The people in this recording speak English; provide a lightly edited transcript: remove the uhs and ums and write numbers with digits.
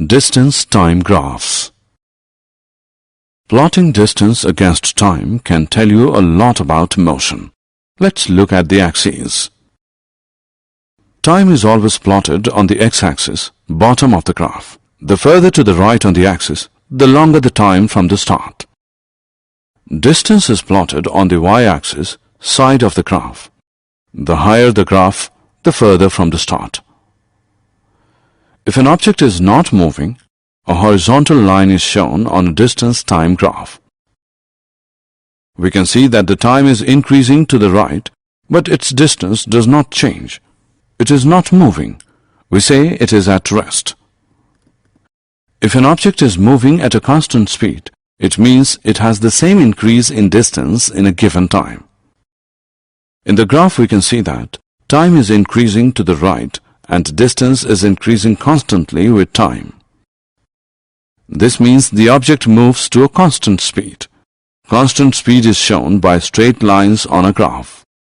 Distance-time graphs. Plotting distance against time can tell you a lot about motion. Let's look at the axes. Time is always plotted on the x-axis, bottom of the graph. The further to the right on the axis, the longer the time from the start. Distance is plotted on the y-axis, side of the graph. The higher the graph, the further from the start. If an object is not moving, a horizontal line is shown on a distance-time graph. We can see that the time is increasing to the right, but its distance does not change. It is not moving. We say it is at rest. If an object is moving at a constant speed, it means it has the same increase in distance in a given time. In the graph we can see that time is increasing to the right and distance is increasing constantly with time. This means the object moves to a constant speed. Constant speed is shown by straight lines on a graph.